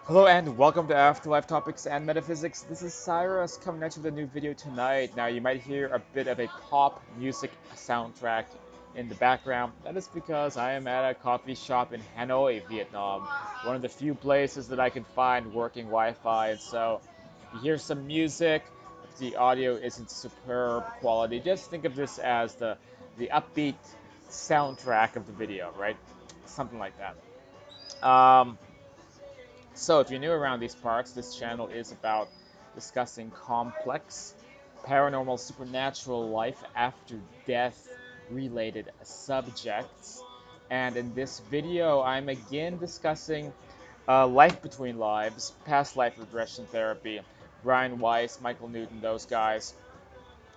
Hello and welcome to Afterlife Topics and Metaphysics. This is Cyrus coming at you with a new video tonight. Now you might hear a bit of a pop music soundtrack in the background. That is because I am at a coffee shop in Hanoi, Vietnam. One of the few places that I can find working Wi-Fi. And so if you hear some music, if the audio isn't superb quality, just think of this as the upbeat soundtrack of the video, right? Something like that. So, if you're new around these parts, this channel is about discussing complex, paranormal, supernatural life after death related subjects. And in this video, I'm again discussing life between lives, past life regression therapy, Brian Weiss, Michael Newton, those guys,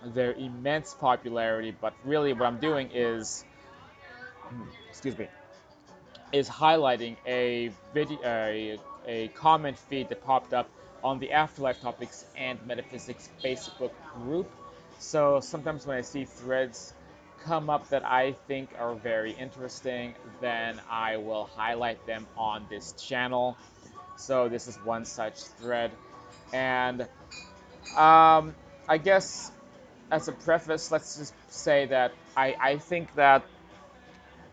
their immense popularity. But really, what I'm doing is, excuse me, is highlighting a video, a comment feed that popped up on the Afterlife Topics and Metaphysics Facebook group. So sometimes when I see threads come up that I think are very interesting, then I will highlight them on this channel. So this is one such thread. And I guess as a preface, let's just say that I think that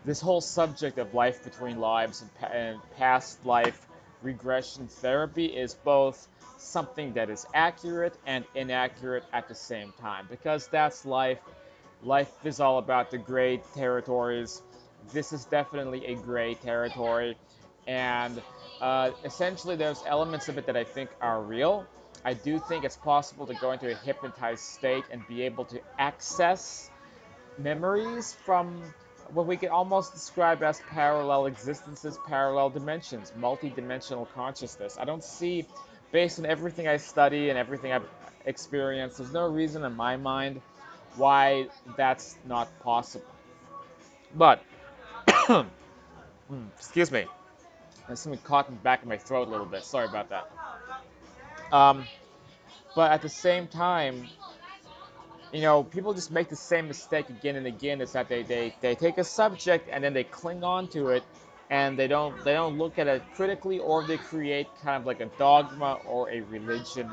this whole subject of life between lives and past life regression therapy is both something that is accurate and inaccurate at the same time, because that's life. Life is all about the gray territories. This is definitely a gray territory, and essentially there's elements of it that I think are real. I do think it's possible to go into a hypnotized state and be able to access memories from what we could almost describe as parallel existences, parallel dimensions, multi-dimensional consciousness. I don't see, based on everything I study and everything I've experienced, there's no reason in my mind why that's not possible. But, excuse me, there's something caught in the back of my throat a little bit. Sorry about that. Um, but at the same time, people just make the same mistake again and again. Is that they take a subject and then they cling on to it, and they don't look at it critically, or they create kind of like a dogma or a religion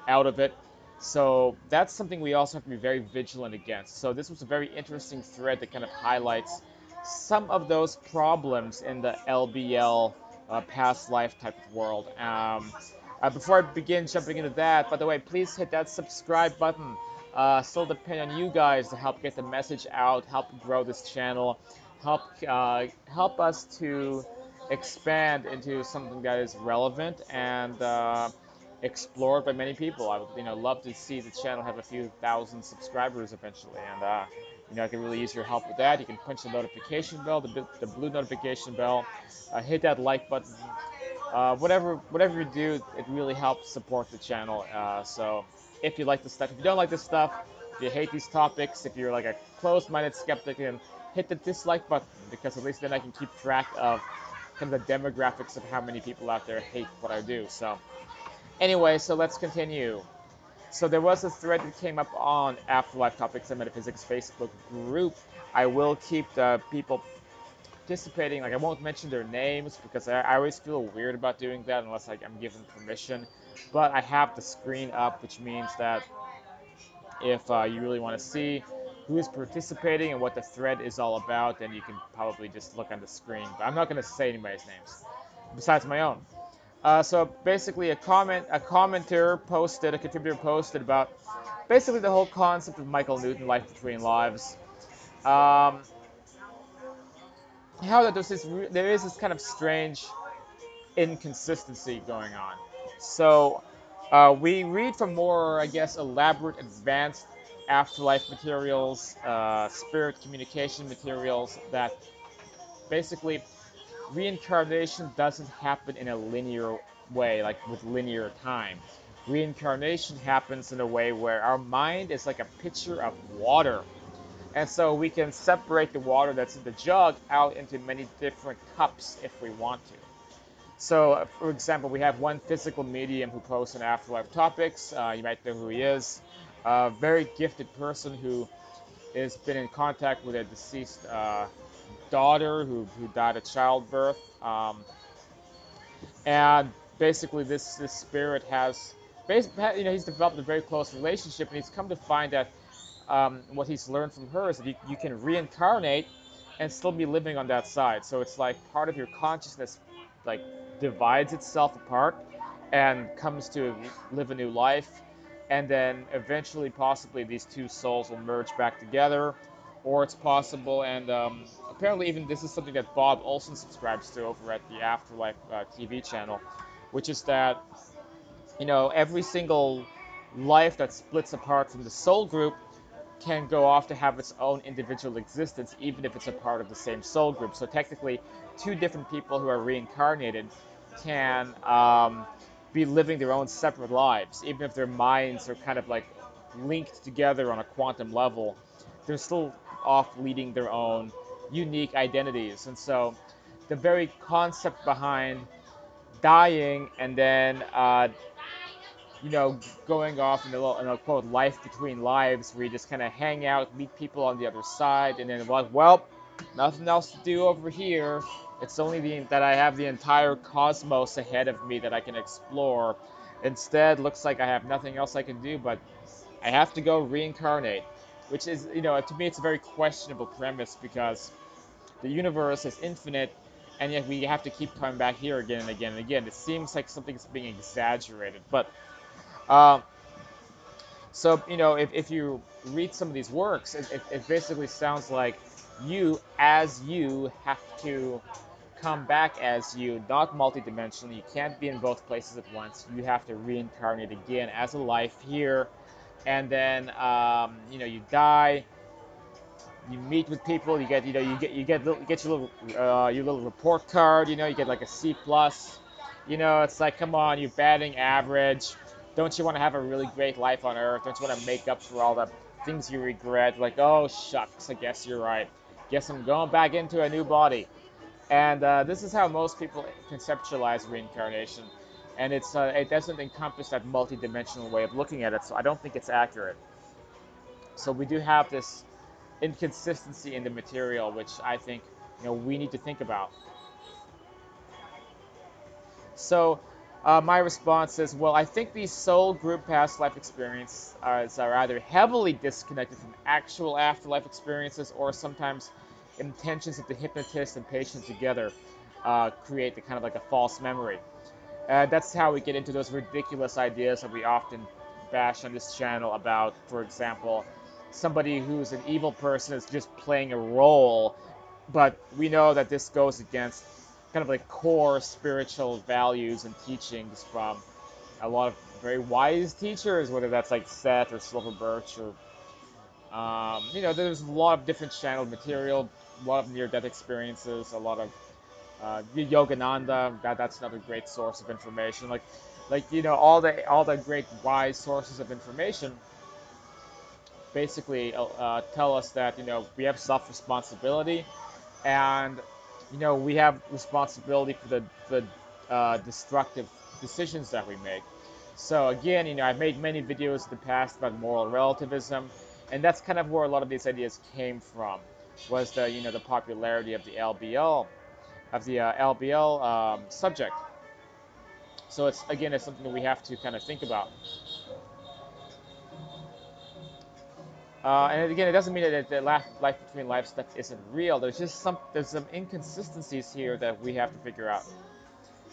out of it. So that's something we also have to be very vigilant against. So this was a very interesting thread that kind of highlights some of those problems in the LBL past life type of world. Before I begin jumping into that, by the way, please hit that subscribe button. Still depend on you guys to help get the message out, help grow this channel, help us to expand into something that is relevant and explored by many people. I would, love to see the channel have a few thousand subscribers eventually, and I can really use your help with that. You can punch the notification bell, the blue notification bell, hit that like button. Whatever you do, it really helps support the channel. So if you like this stuff, if you don't like this stuff, if you hate these topics, if you're like a closed-minded skeptic, then hit the dislike button, because at least then I can keep track of kind of the demographics of how many people out there hate what I do. So anyway, so let's continue. So there was a thread that came up on Afterlife Topics and Metaphysics Facebook group. I will keep the people participating, like I won't mention their names because I always feel weird about doing that unless I'm given permission. But I have the screen up, which means that if you really want to see who's participating and what the thread is all about, then you can probably just look on the screen. But I'm not going to say anybody's names besides my own. So basically, a commenter posted, a contributor posted about basically the whole concept of Michael Newton, life between lives. Um, how that there is this kind of strange inconsistency going on. So we read from more, I guess, elaborate, advanced afterlife materials, spirit communication materials, that basically reincarnation doesn't happen in a linear way, like with linear time. Reincarnation happens in a way where our mind is like a pitcher of water. And so we can separate the water that's in the jug out into many different cups if we want to. So, for example, we have one physical medium who posts on Afterlife Topics. You might know who he is. A very gifted person who has been in contact with a deceased daughter who died at childbirth. And basically this spirit has, he's developed a very close relationship, and he's come to find that what he's learned from her is that you can reincarnate and still be living on that side. So it's like part of your consciousness like divides itself apart and comes to live a new life, and then eventually possibly these two souls will merge back together, or it's possible, and apparently even this is something that Bob Olson subscribes to over at the Afterlife TV channel, which is that every single life that splits apart from the soul group can go off to have its own individual existence, even if it's a part of the same soul group. So technically, two different people who are reincarnated can be living their own separate lives, even if their minds are kind of like linked together on a quantum level. They're still off leading their own unique identities. And so the very concept behind dying and then going off in a quote life between lives, where you just kind of hang out, meet people on the other side, and then like, well, nothing else to do over here. It's only that I have the entire cosmos ahead of me that I can explore. Instead, looks like I have nothing else I can do, but I have to go reincarnate, which is, to me, it's a very questionable premise, because the universe is infinite, and yet we have to keep coming back here again and again and again. It seems like something's being exaggerated, but uh, so, if you read some of these works, it basically sounds like you have to come back as you, not multidimensionally. You can't be in both places at once. You have to reincarnate again as a life here, and then you die, you meet with people, you get your little report card, you get like a C+. It's like, come on, you batting average. Don't you want to have a really great life on Earth? Don't you want to make up for all the things you regret? Like, oh shucks, I guess you're right. Guess I'm going back into a new body. And this is how most people conceptualize reincarnation. And it doesn't encompass that multi-dimensional way of looking at it, so I don't think it's accurate. So we do have this inconsistency in the material, which I think we need to think about. So my response is, well, I think these soul group past life experiences are either heavily disconnected from actual afterlife experiences, or sometimes intentions of the hypnotist and patient together create the kind of like a false memory. That's how we get into those ridiculous ideas that we often bash on this channel about, for example, somebody who's an evil person is just playing a role, but we know that this goes against kind of like core spiritual values and teachings from a lot of very wise teachers, whether that's like Seth or Silver Birch or there's a lot of different channeled material, a lot of near-death experiences, a lot of Yogananda. That's another great source of information. All the great wise sources of information basically tell us that we have self-responsibility, and we have responsibility for the destructive decisions that we make. So again, I've made many videos in the past about moral relativism, and that's kind of where a lot of these ideas came from. Was the popularity of the LBL subject. So it's something that we have to kind of think about. And again, it doesn't mean that the life between life stuff isn't real. There's some inconsistencies here that we have to figure out.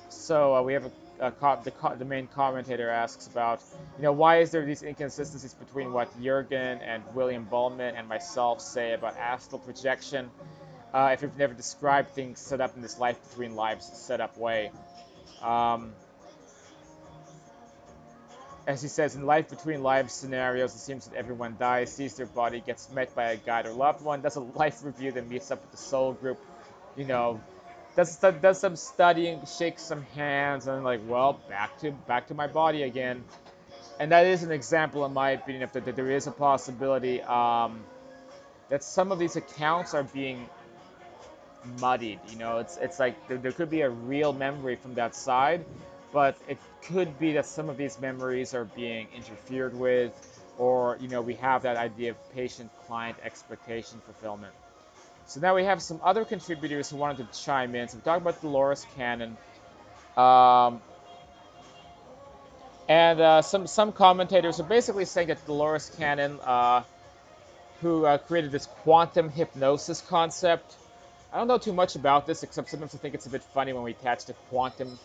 So we have the main commentator asks about, why is there these inconsistencies between what Jurgen and William Ballman and myself say about astral projection, if we've never described things set up in this life between lives setup way. Um, As he says, in life between lives scenarios, it seems that everyone dies, sees their body, gets met by a guide or loved one, does a life review, then meets up with the soul group, you know, does some studying, shakes some hands, and like, well, back to my body again. And that is an example, in my opinion, of that there is a possibility that some of these accounts are being muddied. It's like there could be a real memory from that side, but it could be that some of these memories are being interfered with, or we have that idea of patient-client expectation fulfillment. So now we have some other contributors who wanted to chime in. So we talked about Dolores Cannon. Um, And some commentators are basically saying that Dolores Cannon, who created this quantum hypnosis concept. I don't know too much about this, except sometimes I think it's a bit funny when we attach the quantum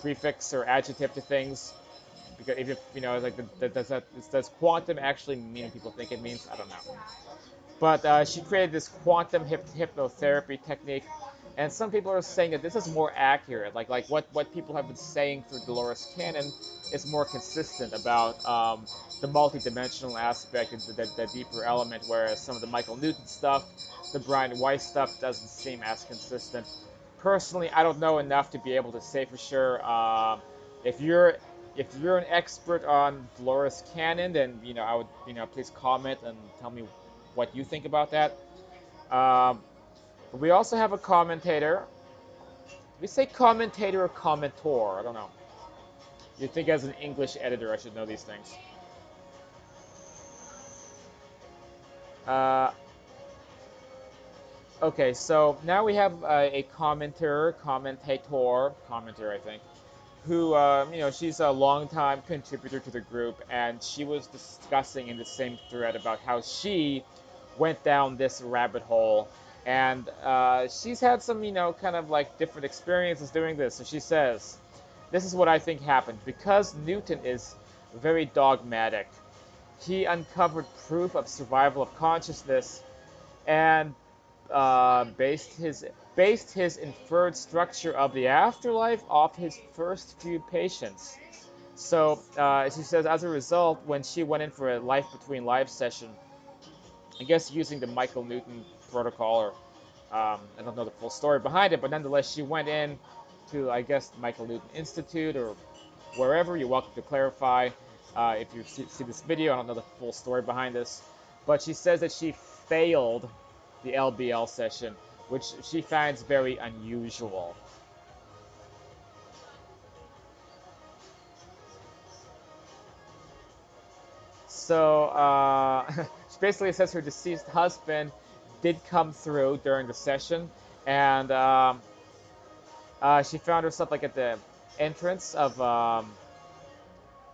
prefix or adjective to things. Because if you know, like, does quantum actually mean what people think it means? I don't know. But she created this quantum hypnotherapy technique, and some people are saying that this is more accurate. Like what people have been saying through Dolores Cannon is more consistent about the multidimensional aspect and the deeper element, whereas some of the Michael Newton stuff, the Brian Weiss stuff, doesn't seem as consistent. Personally, I don't know enough to be able to say for sure. If you're if you're an expert on Dolores Cannon, then I would please comment and tell me what you think about that. Um, but we also have a commentator. Do we say commentator or commentor? I don't know. You'd think as an English editor I should know these things. Uh, okay, so now we have a commentator, I think, who, she's a longtime contributor to the group, and she was discussing in the same thread about how she went down this rabbit hole, and she's had some, kind of like different experiences doing this. So she says, this is what I think happened. Because Newton is very dogmatic, he uncovered proof of survival of consciousness and based his inferred structure of the afterlife off his first few patients. So she says, as a result, when she went in for a life between lives session, I guess using the Michael Newton protocol, or I don't know the full story behind it, but nonetheless, she went in to, I guess, Michael Newton Institute or wherever. You're welcome to clarify if you see this video. I don't know the full story behind this, but she says that she failed the LBL session, which she finds very unusual. So she basically says her deceased husband did come through during the session, and she found herself like at the entrance of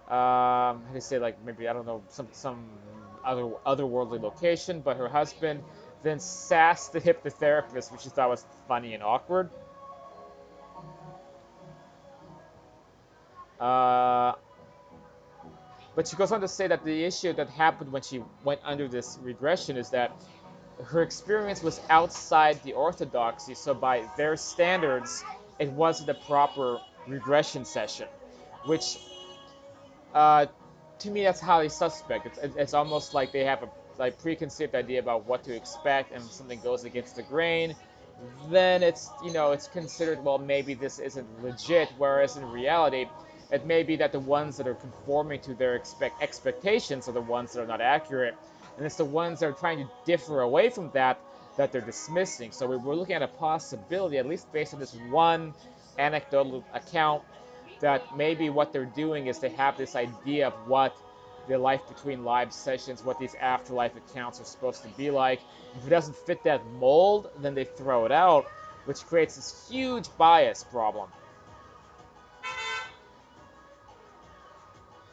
how do you say, like, maybe, I don't know, some otherworldly location, but her husband then sassed the hypnotherapist, which she thought was funny and awkward. Uh, but she goes on to say that the issue that happened when she went under this regression is that her experience was outside the orthodoxy, so by their standards, it wasn't a proper regression session, which uh, to me, that's highly suspect. It's almost like they have a like preconceived idea about what to expect, and if something goes against the grain, then it's considered, well, maybe this isn't legit. Whereas in reality, it may be that the ones that are conforming to their expectations are the ones that are not accurate, and it's the ones that are trying to differ away from that they're dismissing. So we're looking at a possibility, at least based on this one anecdotal account, that maybe what they're doing is they have this idea of what the life between live sessions, what these afterlife accounts are supposed to be like. If it doesn't fit that mold, then they throw it out, which creates this huge bias problem.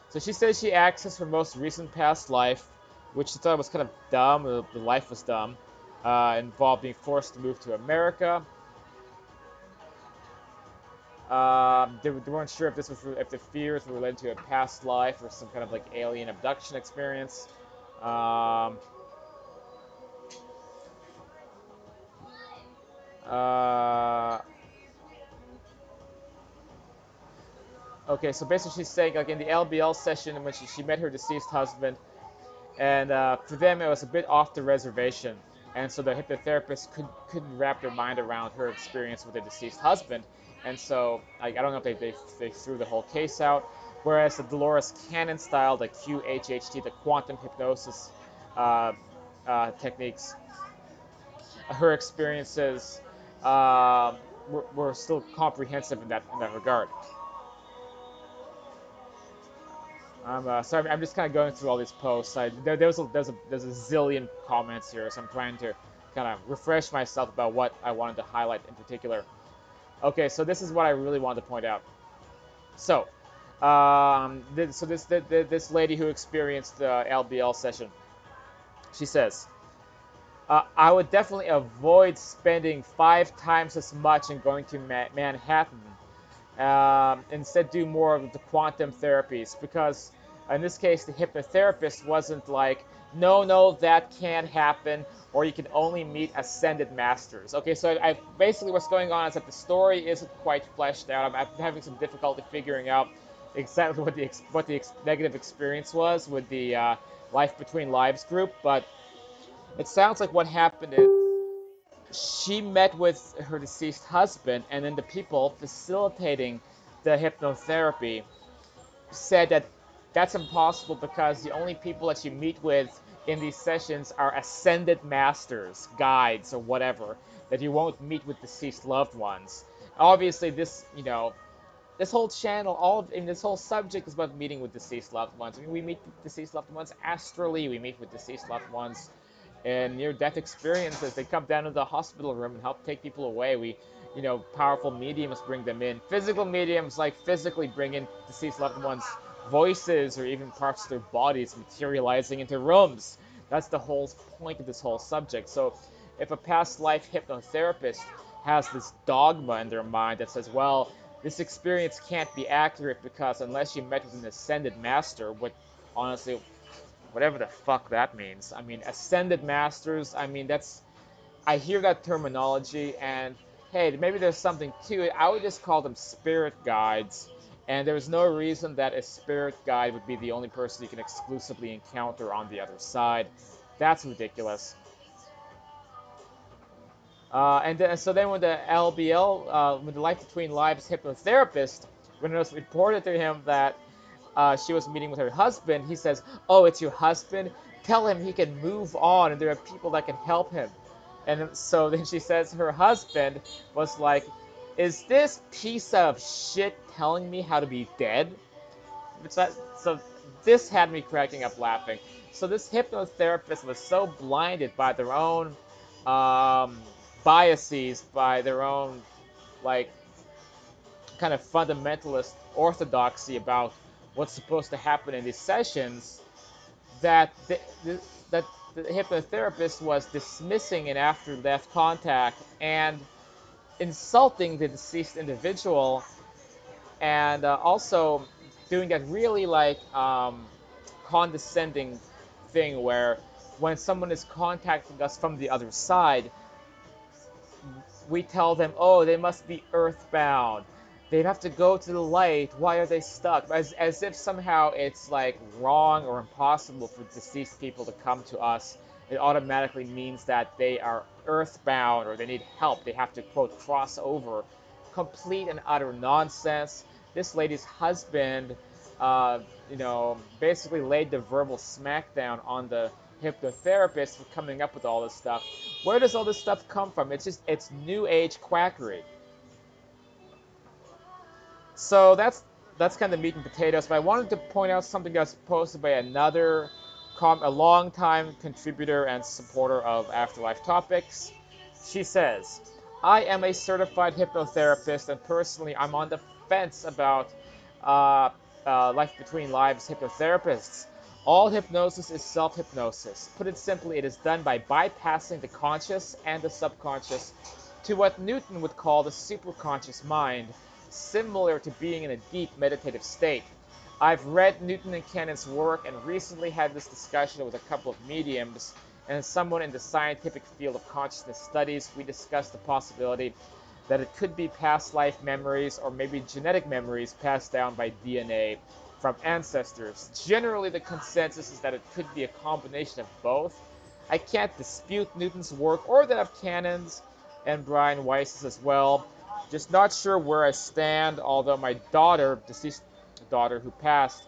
So she says she accessed her most recent past life, which she thought was kind of dumb. The life was dumb. Involved being forced to move to America. They weren't sure if if the fears were related to a past life or some kind of like alien abduction experience. Um, uh, okay, so basically she's saying, like, in the LBL session in which she met her deceased husband, and for them it was a bit off the reservation, and so the hypnotherapist couldn't wrap their mind around her experience with the deceased husband, and so I don't know if they threw the whole case out. Whereas the Dolores Cannon style, the QHHT, the quantum hypnosis uh, techniques, her experiences were still comprehensive in that regard. I'm sorry. I'm just kind of going through all these posts. There's a zillion comments here, so I'm trying to kind of refresh myself about what I wanted to highlight in particular. Okay, so this is what I really wanted to point out. So, This lady who experienced the LBL session, she says, I would definitely avoid spending 5 times as much and going to Manhattan. Instead, do more of the quantum therapies because, in this case, the hypnotherapist wasn't like, no, no, that can't happen, or you can only meet ascended masters. Okay, so basically what's going on is that the story isn't quite fleshed out. I'm having some difficulty figuring out exactly what the negative experience was with the Life Between Lives group, but it sounds like what happened is she met with her deceased husband, and then the people facilitating the hypnotherapy said that that's impossible because the only people that you meet with in these sessions are ascended masters, guides, or whatever, that you won't meet with deceased loved ones. Obviously, this whole channel, this whole subject is about meeting with deceased loved ones. I mean, we meet deceased loved ones astrally. We meet with deceased loved ones in near-death experiences. They come down to the hospital room and help take people away. Powerful mediums bring them in. Physical mediums, like, physically bring in deceased loved ones' voices or even parts of their bodies materializing into rooms. That's the whole point of this whole subject. So, if a past life hypnotherapist has this dogma in their mind that says, well, this experience can't be accurate because unless you met with an ascended master, honestly, whatever the fuck that means. I mean, ascended masters, I mean, I hear that terminology, and hey, maybe there's something to it. I would just call them spirit guides, and there's no reason that a spirit guide would be the only person you can exclusively encounter on the other side. That's ridiculous. So then when the LBL, when the Life Between Lives hypnotherapist, when it was reported to him that she was meeting with her husband, he says, "Oh, it's your husband? Tell him he can move on, and there are people that can help him." And so then she says her husband was like, "Is this piece of shit telling me how to be dead?" So this had me cracking up laughing. So this hypnotherapist was so blinded by their own um, biases, by their own like kind of fundamentalist orthodoxy about what's supposed to happen in these sessions, that that the hypnotherapist was dismissing an after-death contact and insulting the deceased individual, and also doing that really condescending thing where when someone is contacting us from the other side, we tell them, oh, they must be earthbound. They'd have to go to the light. Why are they stuck? As if somehow it's like wrong or impossible for deceased people to come to us. It automatically means that they are earthbound or they need help. They have to, quote, cross over. Complete and utter nonsense. This lady's husband, basically laid the verbal smackdown on the hypnotherapist for coming up with all this stuff. Where does all this stuff come from? It's new age quackery. So that's kind of meat and potatoes. But I wanted to point out something that was posted by a long-time contributor and supporter of Afterlife Topics. She says, "I am a certified hypnotherapist, and personally, I'm on the fence about uh, Life Between Lives hypnotherapists. All hypnosis is self-hypnosis. Put it simply, it is done by bypassing the conscious and the subconscious to what Newton would call the superconscious mind, similar to being in a deep meditative state. I've read Newton and Cannon's work and recently had this discussion with a couple of mediums and someone in the scientific field of consciousness studies. We discussed the possibility that it could be past life memories or maybe genetic memories passed down by DNA from ancestors. Generally, the consensus is that it could be a combination of both. I can't dispute Newton's work or that of Cannon's and Brian Weiss's as well. Just not sure where I stand, although my daughter, deceased daughter who passed,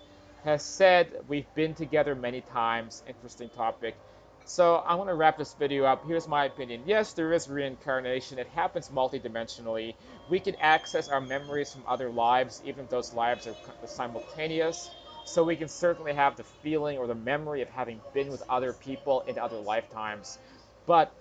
has said we've been together many times. Interesting topic. So I want to wrap this video up. Here's my opinion. Yes, there is reincarnation. It happens multidimensionally. We can access our memories from other lives, even if those lives are simultaneous. So we can certainly have the feeling or the memory of having been with other people in other lifetimes. But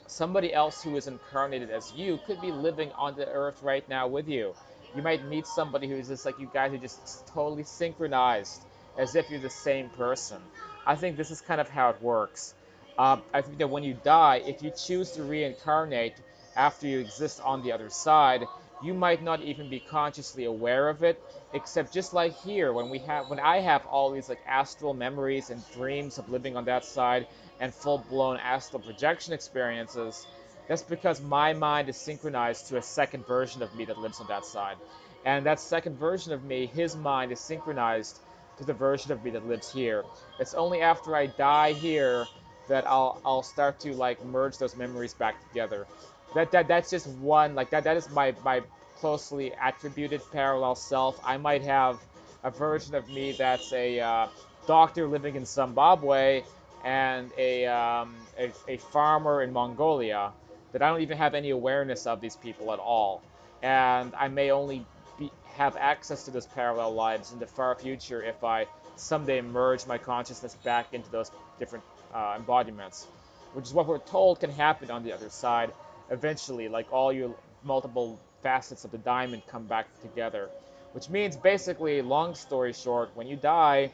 somebody else who is incarnated as you could be living on the earth right now with you. You might meet somebody who's just like you guys are just totally synchronized, as if you're the same person. I think this is kind of how it works. I think that when you die, if you choose to reincarnate after you exist on the other side, you might not even be consciously aware of it, except just like here, when I have all these like astral memories and dreams of living on that side and full-blown astral projection experiences, that's because my mind is synchronized to a second version of me that lives on that side. And that second version of me, his mind is synchronized to the version of me that lives here. It's only after I die here that I'll start to like merge those memories back together. That's just one like that is my closely attributed parallel self. I might have a version of me that's a doctor living in Zimbabwe and a farmer in Mongolia that I don't even have any awareness of these people at all. And I may only have access to those parallel lives in the far future if I someday merge my consciousness back into those different embodiments, which is what we're told can happen on the other side eventually, like all your multiple facets of the diamond come back together. Which means basically, long story short, when you die,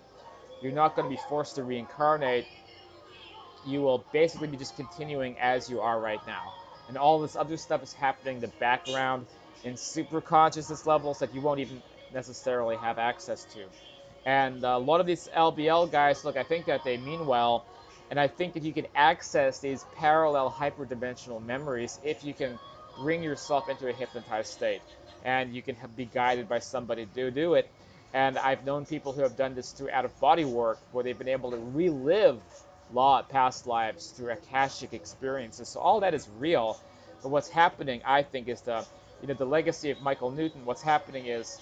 you're not going to be forced to reincarnate. You will basically be just continuing as you are right now. And all this other stuff is happening in the background in super consciousness levels that you won't even necessarily have access to. And a lot of these LBL guys, look, I think that they mean well, and I think that you can access these parallel hyperdimensional memories if you can bring yourself into a hypnotized state, and you can be guided by somebody to do it. And I've known people who have done this through out-of-body work, where they've been able to relive past lives through akashic experiences. So all that is real. But what's happening, I think, is the legacy of Michael Newton. What's happening is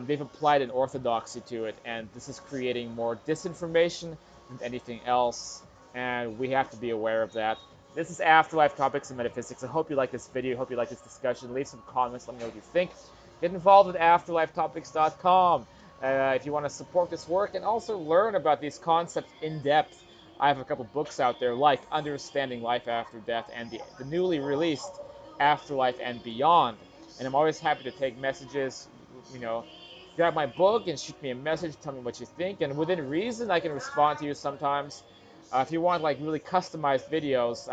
they've applied an orthodoxy to it, and this is creating more disinformation than anything else, and we have to be aware of that. This is Afterlife Topics and Metaphysics. I hope you like this video. I hope you like this discussion. Leave some comments. Let me know what you think. Get involved with afterlifetopics.com if you want to support this work and also learn about these concepts in depth. I have a couple books out there like Understanding Life After Death and the newly released Afterlife and Beyond. And I'm always happy to take messages, you know, grab my book and shoot me a message, tell me what you think, and within reason, I can respond to you sometimes. If you want like really customized videos,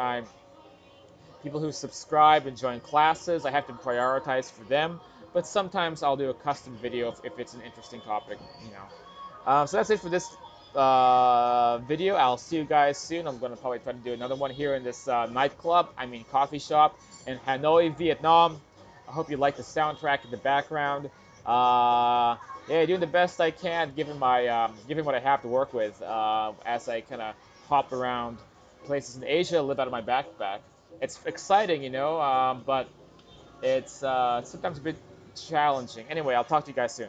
people who subscribe and join classes, I have to prioritize for them. But sometimes I'll do a custom video if it's an interesting topic, you know. So that's it for this video. I'll see you guys soon. I'm going to probably try to do another one here in this coffee shop in Hanoi, Vietnam. I hope you like the soundtrack in the background. Yeah, doing the best I can given what I have to work with as I kind of hop around places in Asia, live out of my backpack. It's exciting, but it's sometimes a bit challenging. Anyway, I'll talk to you guys soon.